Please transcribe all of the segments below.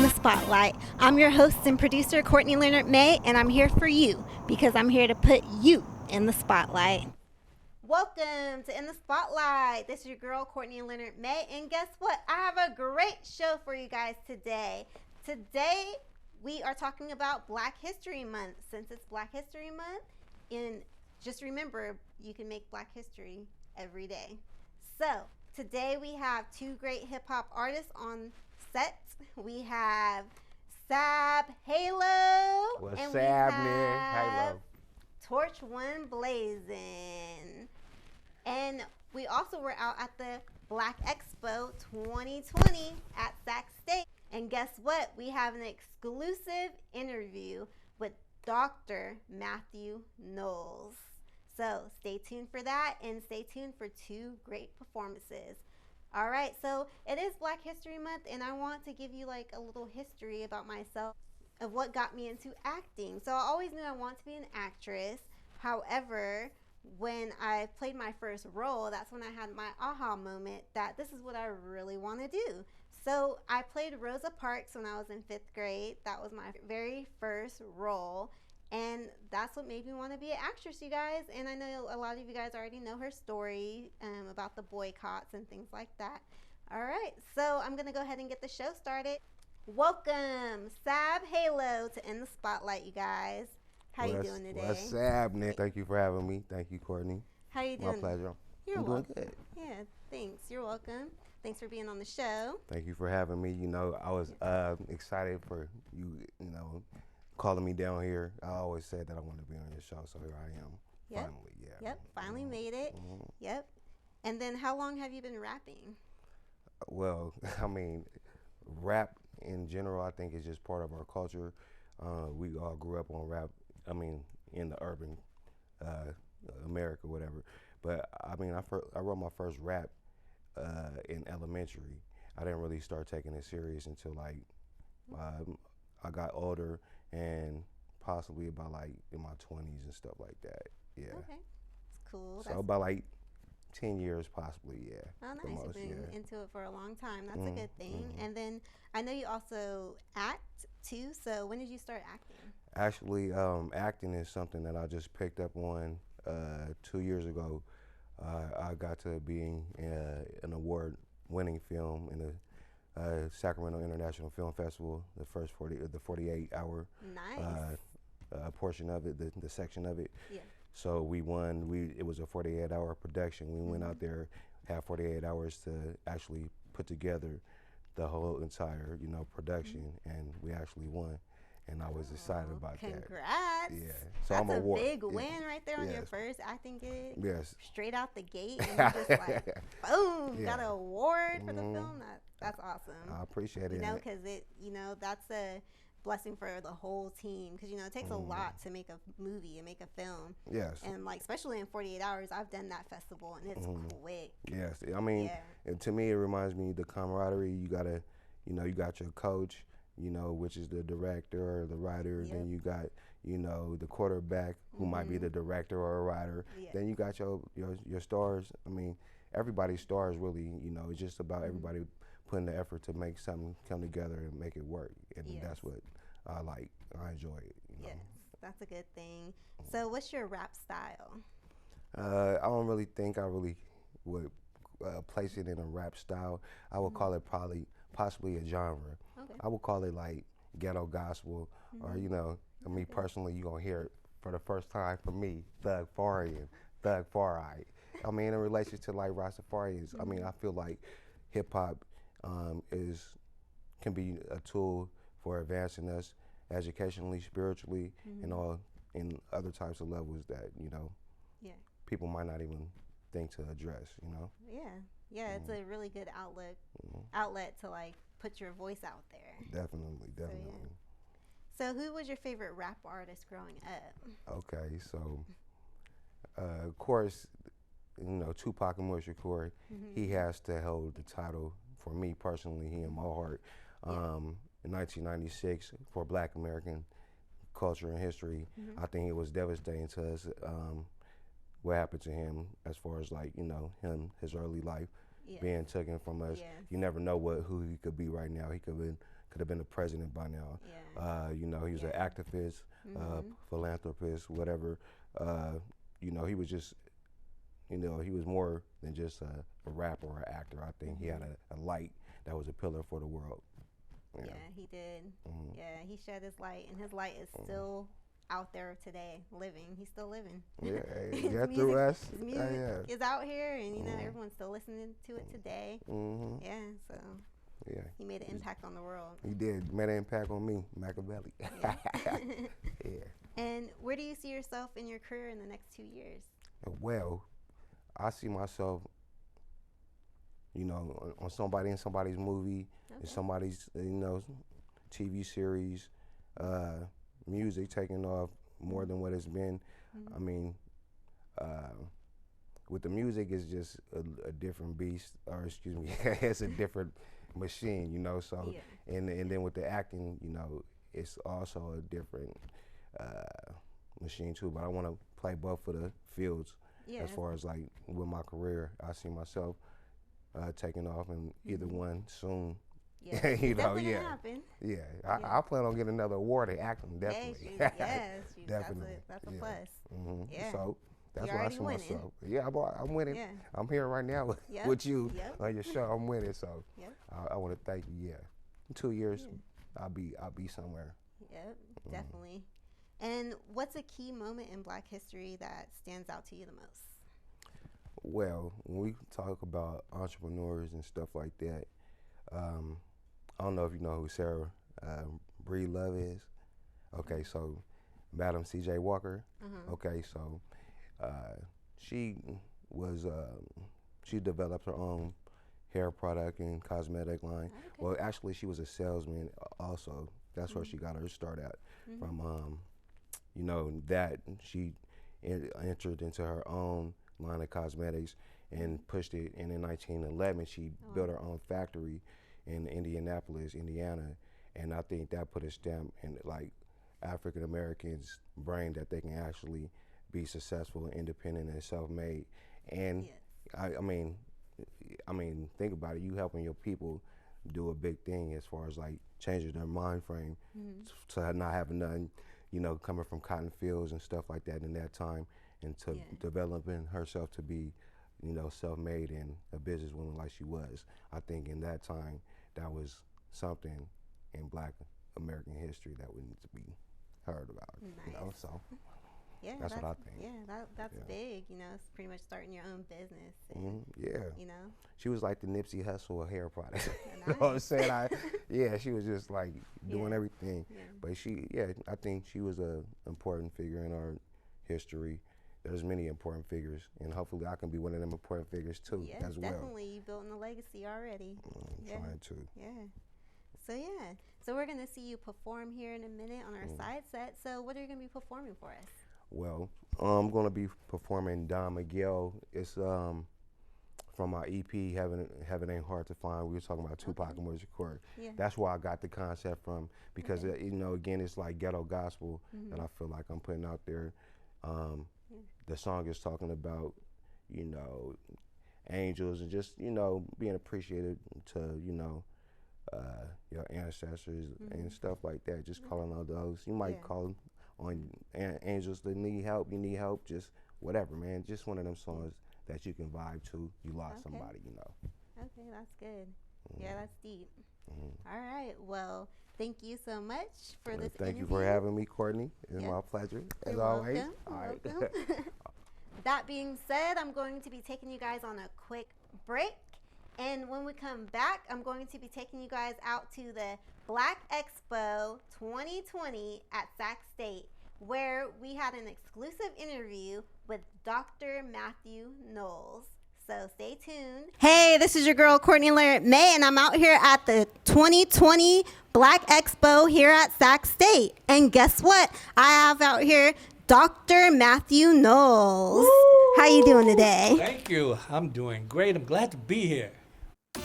the Spotlight. I'm your host and producer, Courtney Leonard May, and I'm here for you because I'm here to put you in the spotlight. Welcome to In the Spotlight. This is your girl, Courtney Leonard May, and guess what? I have a great show for you guys today. Today, we are talking about Black History Month. Since it's Black History Month, and just remember, you can make Black history every day. So, today we have two great hip-hop artists on set. We have Sabb Halo. What's and happening? Halo. Torch One Blazing. And we also were out at the Black Expo 2020 at Sac State. And guess what? We have an exclusive interview with Dr. Mathew Knowles. So stay tuned for that and stay tuned for two great performances. All right, so it is Black History Month, and I want to give you like a little history about myself of what got me into acting. So I always knew I wanted to be an actress. However, when I played my first role, that's when I had my aha moment that this is what I really want to do. So I played Rosa Parks when I was in 5th grade. That was my very first role. And that's what made me want to be an actress, you guys. And I know a lot of you guys already know her story about the boycotts and things like that. All right, so I'm going to go ahead and get the show started. Welcome, Sabb Halo, to In the Spotlight, you guys. How you doing today? What's happening? Thank you for having me. Thank you, Courtney. How you doing? My pleasure. You're I'm welcome. doing good. Yeah, thanks. You're welcome. Thanks for being on the show. Thank you for having me. You know, I was excited for you know, calling me down here. I always said that I wanted to be on your show, so here I am. Yep. Finally, yeah. Yep, finally made it. Mm-hmm. Yep. And then how long have you been rapping? Well, I mean, rap in general, I think is just part of our culture. We all grew up on rap. I mean, in the urban America, whatever. But I mean, I wrote my first rap in elementary. I didn't really start taking it serious until like I got older and possibly about like in my 20s and stuff like that. Yeah. Okay. It's cool. So about like 10 years possibly, yeah. Oh, nice. Most, You've been yeah. into it for a long time. That's a good thing. And then I know you also act too. So when did you start acting? Actually, acting is something that I just picked up on 2 years ago. I got to being an award-winning film in the Sacramento International Film Festival, the 48-hour Nice. portion of it, the section of it. Yeah. So we won. It was a 48-hour production. We went out there, had 48 hours to actually put together the whole entire, production, and we actually won. And I was excited about that. Congrats. Yeah. So That's I'm a award. big win right there on your Yes. first acting gig. Yes. Straight out the gate. And you just like, boom, Yeah. got an award for the film. That's awesome. I appreciate it. Because that's a blessing for the whole team. Because, it takes a lot to make a movie and make a film. Yes. And, especially in 48 hours, I've done that festival, and it's quick. Yes. I mean, to me, it reminds me of the camaraderie. You got to, you got your coach, which is the director or the writer. Yep. Then you got, the quarterback who might be the director or a writer. Yeah. Then you got your stars. I mean, everybody's stars really, it's just about everybody putting the effort to make something come together and make it work. And that's what I like. I enjoy it. Yes, that's a good thing. So what's your rap style? I don't really think I really would place it in a rap style. I would call it possibly a genre. Okay. I would call it like ghetto gospel, or me personally, you're gonna hear it for the first time from me, Thug Farian, Thug Farai. I mean, in relation to like Rastafarians, I mean, I feel like hip hop can be a tool for advancing us educationally, spiritually, and all in other types of levels that people might not even think to address. Yeah, it's a really good outlet to like put your voice out there. Definitely. So who was your favorite rap artist growing up? Okay, so of course, Tupac and Shakur, he has to hold the title for me personally. He in my heart. In 1996, for Black American culture and history, I think it was devastating to us what happened to him as far as like his early life being taken from us. You never know who he could be right now. He could have been could have been the president by now. Yeah. You know, he was an activist, philanthropist, whatever. You know, he was just, you know, he was more than just a rapper or an actor. I think he had a light that was a pillar for the world. Yeah, he did. Yeah, he shed his light, and his light is still out there today, living. He's still living. Yeah, yeah, through us. His music is out here, and you know everyone's still listening to it today. Yeah, so yeah, he made an impact on the world. He did. Made an impact on me, Machiavelli. Yeah. Yeah. And where do you see yourself in your career in the next 2 years? Well, I see myself, you know, on somebody's movie, in somebody's, you know, TV series, music taking off more than what it's been. I mean, with the music, it's just a different beast, or excuse me, it's a different machine, you know. So, and then with the acting, you know, it's also a different machine too. But I want to play both of the fields. As far as like with my career, I see myself taking off in either one soon. Yeah, you know, definitely gonna happen. Yeah, I plan on getting another award in acting, definitely. Yes, definitely. That's a plus. Yeah. So that's You're where I see winning. myself. Yeah, I'm winning. Yeah. I'm here right now with you on your show. I'm winning, so I want to thank you. Yeah, in 2 years, I'll be somewhere. Yep, definitely. And what's a key moment in Black history that stands out to you the most? Well, when we talk about entrepreneurs and stuff like that, I don't know if you know who Sarah Breed Love is. Okay, so Madam C.J. Walker. Okay, so she developed her own hair product and cosmetic line. Well, actually, she was a salesman also. That's where she got her start at from. You know, that she entered into her own line of cosmetics and pushed it. And in 1911, she built her own factory in Indianapolis, Indiana. And I think that put a stamp in like African Americans' brain that they can actually be successful, independent, and self-made. And I mean, think about it. You helping your people do a big thing as far as like changing their mind frame to not having nothing, you know, coming from cotton fields and stuff like that in that time, and to developing herself to be, you know, self-made and a businesswoman like she was. I think in that time, that was something in Black American history that would need to be heard about. You know, so that's what I think. Yeah, that's big. You know, it's pretty much starting your own business. And, you know, she was like the Nipsey Hussle of hair products. You know what I'm saying? She was just like doing everything. But I think she was an important figure in our history. There's many important figures, and hopefully I can be one of them important figures too as well. Definitely. You building a legacy already. Trying to. Yeah. So we're going to see you perform here in a minute on our side set. So what are you going to be performing for us? Well, I'm going to be performing Don Miguel. It's from my EP, Heaven Ain't Hard to Find. We were talking about Tupac and Moise Shakur. That's where I got the concept from, because you know, again, it's like ghetto gospel that I feel like I'm putting out there. The song is talking about, you know, angels and just, you know, being appreciated to, you know, your ancestors and stuff like that. Just calling on those. You might call on angels that need help. You need help. Just whatever, man. Just one of them songs that you can vibe to. You lost somebody, you know. Okay, that's good. Yeah, that's deep. All right. Well, thank you so much for this interview. Thank you for having me, Courtney. It's my pleasure, as always. All right. That being said, I'm going to be taking you guys on a quick break. And when we come back, I'm going to be taking you guys out to the Black Expo 2020 at Sac State, where we had an exclusive interview with Dr. Mathew Knowles. So stay tuned. Hey, this is your girl, Courtney Larrett May, and I'm out here at the 2020 Black Expo here at Sac State. And guess what? I have out here Dr. Mathew Knowles. Woo! How you doing today? Thank you. I'm doing great. I'm glad to be here.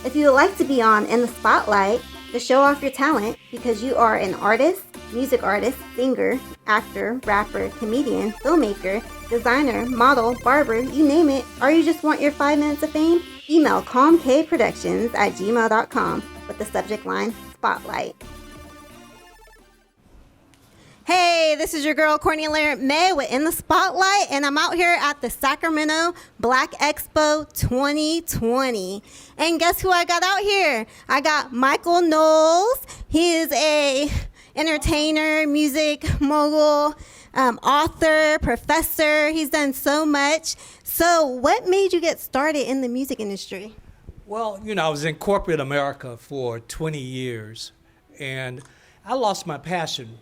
If you would like to be on in the spotlight to show off your talent because you are an artist, music artist, singer, actor, rapper, comedian, filmmaker, designer, model, barber, you name it, or you just want your 5 minutes of fame, email calmkproductions@gmail.com with the subject line Spotlight. Hey, this is your girl, Courtney Larrett May with In the Spotlight, and I'm out here at the Sacramento Black Expo 2020. And guess who I got out here? I got Mathew Knowles. He is a entertainer, music mogul, author, professor. He's done so much. So what made you get started in the music industry? Well, I was in corporate America for 20 years, and I lost my passion,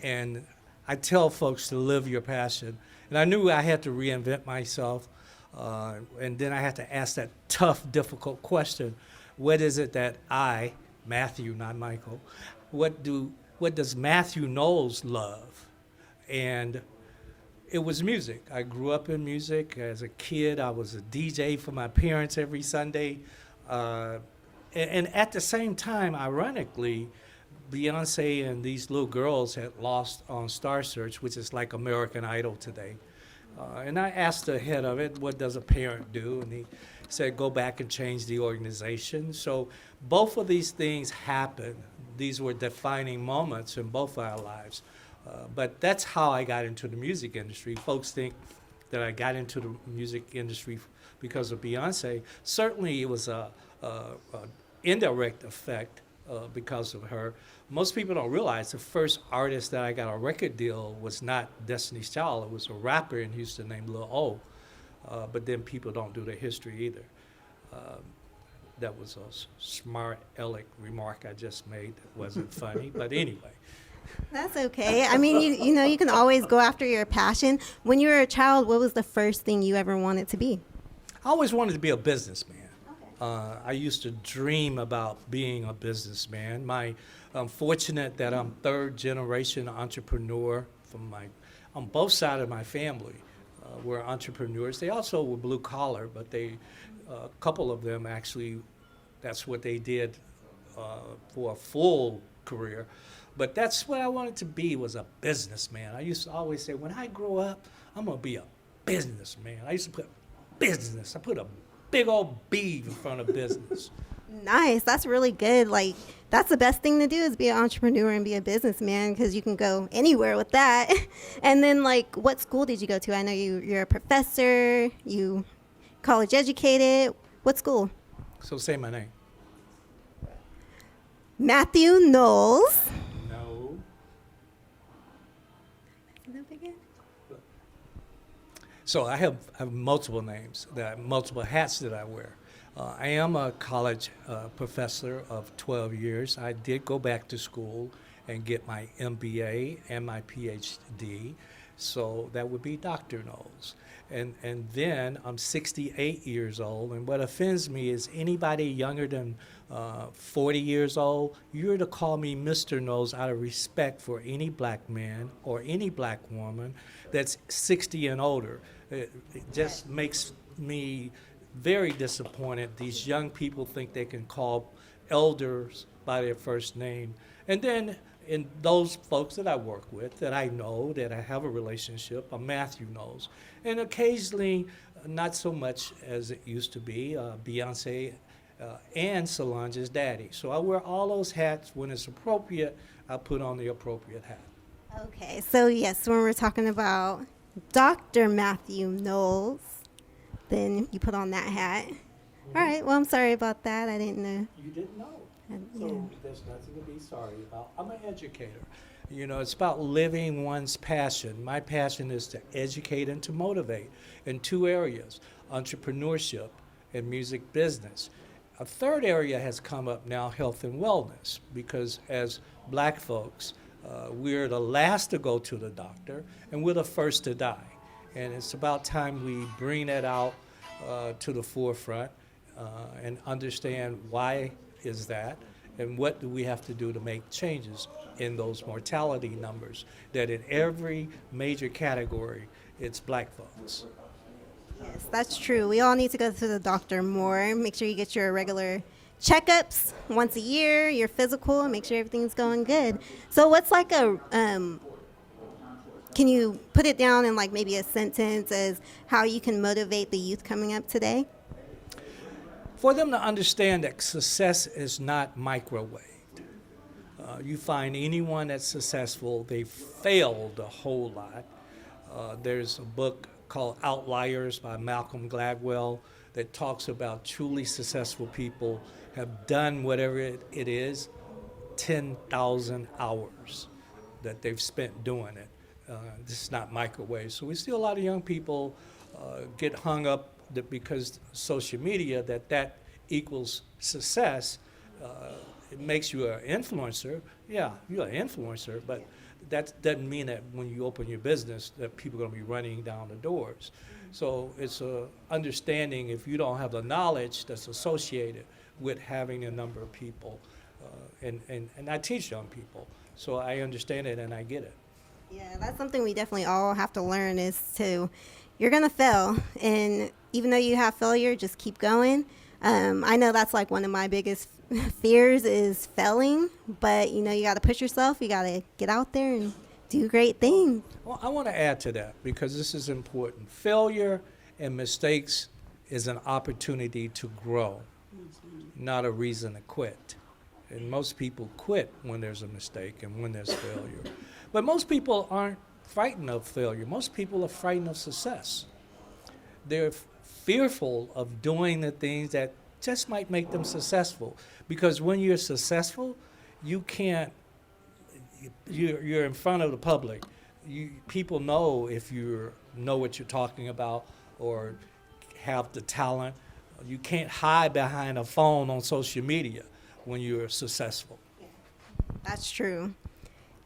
and I tell folks to live your passion. And I knew I had to reinvent myself, and then I had to ask that tough, difficult question: what is it that I, Mathew, not Michael, what does Mathew Knowles love? And it was music. I grew up in music. As a kid, I was a DJ for my parents every Sunday. And at the same time, ironically, Beyonce and these little girls had lost on Star Search, which is like American Idol today. And I asked the head of it, what does a parent do? And he said, go back and change the organization. So both of these things happened. These were defining moments in both our lives. But that's how I got into the music industry. Folks think that I got into the music industry because of Beyonce. Certainly it was a indirect effect because of her. Most people don't realize the first artist that I got a record deal was not Destiny's Child. It was a rapper in Houston named Lil O. But then people don't do the history either. That was a smart, aleck remark I just made that wasn't funny, but anyway. That's okay. I mean, you can always go after your passion. When you were a child, what was the first thing you ever wanted to be? I always wanted to be a businessman. I used to dream about being a businessman. I'm fortunate that I'm third generation entrepreneur on both sides of my family were entrepreneurs. They also were blue collar, but a couple of them actually, that's what they did for a full career. But that's what I wanted to be, was a businessman. I used to always say, when I grow up, I'm going to be a businessman. I used to put business. I put a big old B in front of business. Nice. That's really good. Like, that's the best thing to do is be an entrepreneur and be a businessman, because you can go anywhere with that. And then, like, what school did you go to? I know you're a professor, you college educated. What school? So say my name. Mathew Knowles. No. So I have multiple names, multiple hats that I wear. I am a college professor of 12 years. I did go back to school and get my MBA and my PhD. So that would be Dr. Knowles. And then I'm 68 years old, and what offends me is anybody younger than 40 years old, you're to call me Mr. Knowles out of respect for any black man or any black woman that's 60 and older. It just makes me very disappointed. These young people think they can call elders by their first name. And then in those folks that I work with, that I know, that I have a relationship, I'm Mathew Knowles. And occasionally, not so much as it used to be, Beyonce and Solange's daddy. So I wear all those hats. When it's appropriate, I put on the appropriate hat. Okay, so yes, when we're talking about Dr. Mathew Knowles, then you put on that hat. All right, well, I'm sorry about that. I didn't know. You didn't know. Yeah. So there's nothing to be sorry about. I'm an educator. It's about living one's passion. My passion is to educate and to motivate in two areas, entrepreneurship and music business. A third area has come up now, health and wellness, because as black folks, we're the last to go to the doctor and we're the first to die. And it's about time we bring that out to the forefront and understand why is that and what do we have to do to make changes in those mortality numbers, that in every major category, it's black folks. Yes, that's true. We all need to go to the doctor more. Make sure you get your regular checkups once a year, your physical, and make sure everything's going good. So what's like can you put it down in like maybe a sentence as how you can motivate the youth coming up today? For them to understand that success is not microwaved. You find anyone that's successful, they failed a whole lot. There's a book called Outliers by Malcolm Gladwell that talks about truly successful people have done whatever it is, 10,000 hours that they've spent doing it. This is not microwave. So we see a lot of young people get hung up that because social media that equals success. It makes you an influencer. Yeah, you're an influencer, but that doesn't mean that when you open your business that people are going to be running down the doors. So it's a understanding if you don't have the knowledge that's associated with having a number of people. And I teach young people, so I understand it and I get it. Yeah, that's something we definitely all have to learn is you're going to fail. And even though you have failure, just keep going. I know that's like one of my biggest fears is failing, but you got to push yourself. You got to get out there and do great things. Well, I want to add to that because this is important. Failure and mistakes is an opportunity to grow, not a reason to quit. And most people quit when there's a mistake and when there's failure. But most people aren't frightened of failure. Most people are frightened of success. They're fearful of doing the things that just might make them successful. Because when you're successful, you're in front of the public. People know if you know what you're talking about or have the talent. You can't hide behind a phone on social media when you're successful. That's true.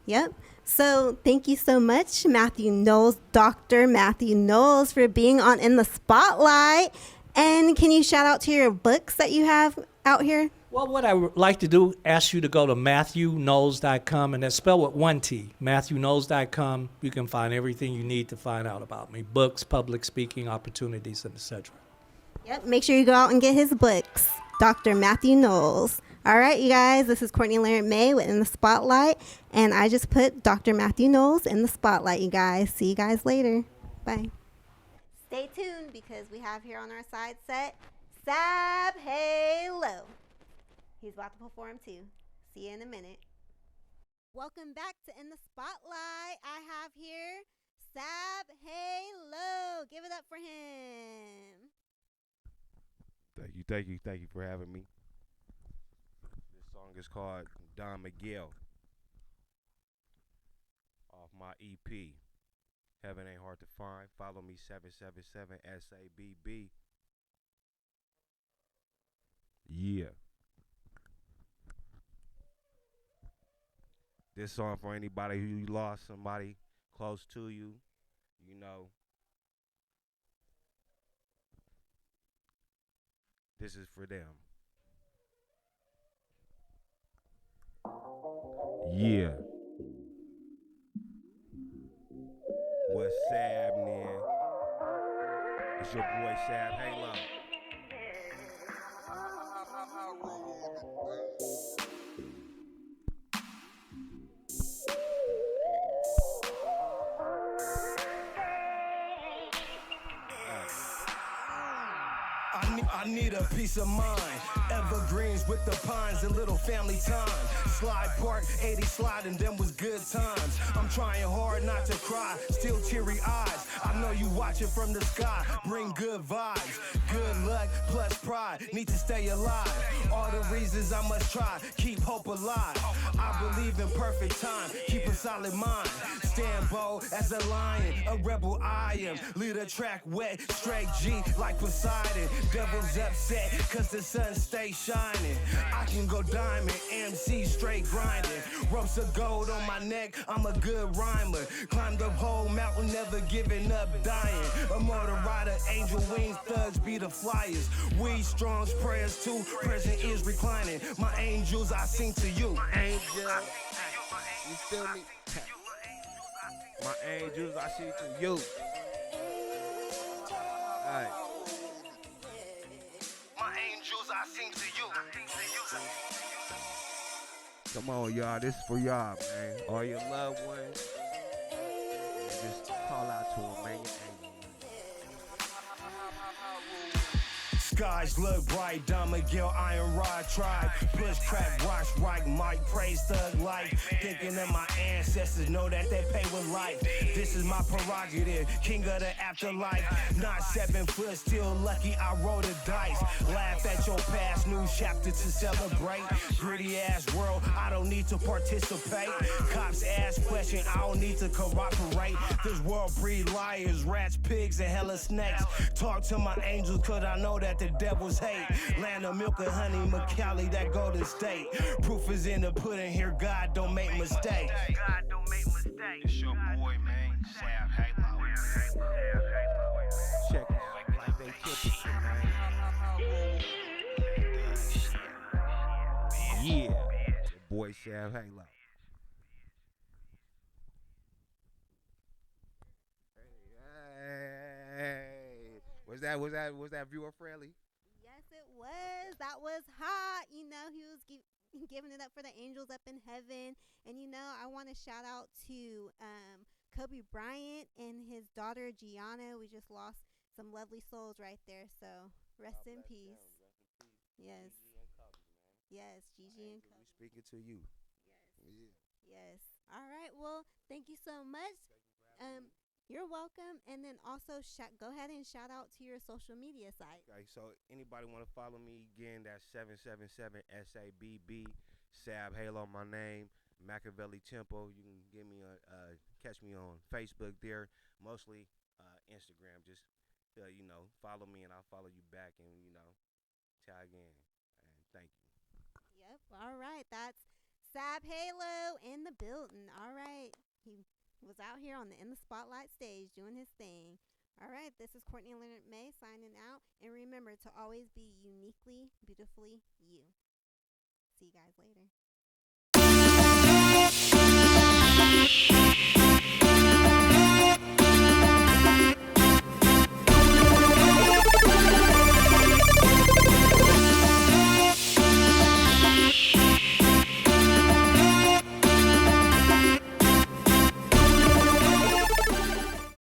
Yep. So thank you so much, Mathew Knowles, Dr. Mathew Knowles, for being on In the Spotlight. And can you shout out to your books that you have out here? Well, what I would like to do, ask you to go to MathewKnowles.com, and that's spelled with one T, MathewKnowles.com. You can find everything you need to find out about me, books, public speaking opportunities, and etc. Yep. Make sure you go out and get his books, Dr. Mathew Knowles. All right, you guys, this is Courtney Larrett May with In the Spotlight, and I just put Dr. Mathew Knowles in the spotlight, you guys. See you guys later. Bye. Stay tuned because we have here on our side set, Sabb Halo. He's about to perform too. See you in a minute. Welcome back to In the Spotlight. I have here Sabb Halo. Give it up for him. Thank you for having me. This song is called Don Miguel off my EP. Heaven Ain't Hard to Find. Follow me 777 SABB. Yeah. This song for anybody who lost somebody close to you, This is for them. Yeah. What's happening? It's your boy Sabb Halo. I need a peace of mind. Evergreens with the pines and little family time. Slide Park, 80 sliding, them was good times. I'm trying hard not to cry, still teary eyes. I know you watching from the sky, bring good vibes. Good luck plus pride, need to stay alive. All the reasons I must try, keep hope alive. I believe in perfect time, keep a solid mind. Stand bold as a lion, a rebel I am. Lead a track wet, straight G like Poseidon. Devil's upset, cause the sun stays shining. I can go diamond, MC straight grinding. Ropes of gold on my neck, I'm a good rhymer. Climbed the whole mountain, never giving up, dying. A motor rider, angel wings, thugs be the flyers. We strong's prayers too, present is reclining. My angels I sing to you. Angel, you feel me? My angels I sing to you. Alright. My angels I sing to you. Come on, y'all. This is for y'all, man. All your loved ones. Just call out to them, man. Your angels. Skies look bright, Don Miguel, Iron Rod tribe. Push, crack, watch, right, Mike, praise, thug life. Thinking of my ancestors, know that they pay with life. This is my prerogative, king of the afterlife. Not 7 foot, still lucky I rolled a dice. Laugh at your past, new chapter to celebrate. Gritty ass world, I don't need to participate. Cops ask questions, I don't need to cooperate. This world breed liars, rats, pigs, and hella snakes. Talk to my angels, cause I know that the devils hate. Land of milk and honey, McCallie, that Golden State. Proof is in the pudding here, God don't make mistakes. It's your boy, man, Sabb Halo. Check it like they typical, man. Yeah, your boy Sabb Halo. Hey, was that viewer friendly? Yes, it was. That was hot. You know, he was giving it up for the angels up in heaven. And, you know, I want to shout out to Kobe Bryant and his daughter, Gianna. We just lost some lovely souls right there. So rest in peace. Yes. Gigi and Kobe, man. Yes, Gigi and Kobe. We speaking to you. Yes. Yeah. Yes. All right. Well, thank you so much. You're welcome. And then also go ahead and shout out to your social media site. Okay, so anybody want to follow me again? That's 777 SABB Sabb Halo. My name Machiavelli Tempo. You can give me catch me on Facebook there, mostly Instagram. Just follow me and I'll follow you back and tag in. And thank you. Yep. All right. That's Sabb Halo in the building. All right. He was out here in the spotlight stage doing his thing. All right. This is Courtney Leonard May signing out. And remember to always be uniquely, beautifully you. See you guys later.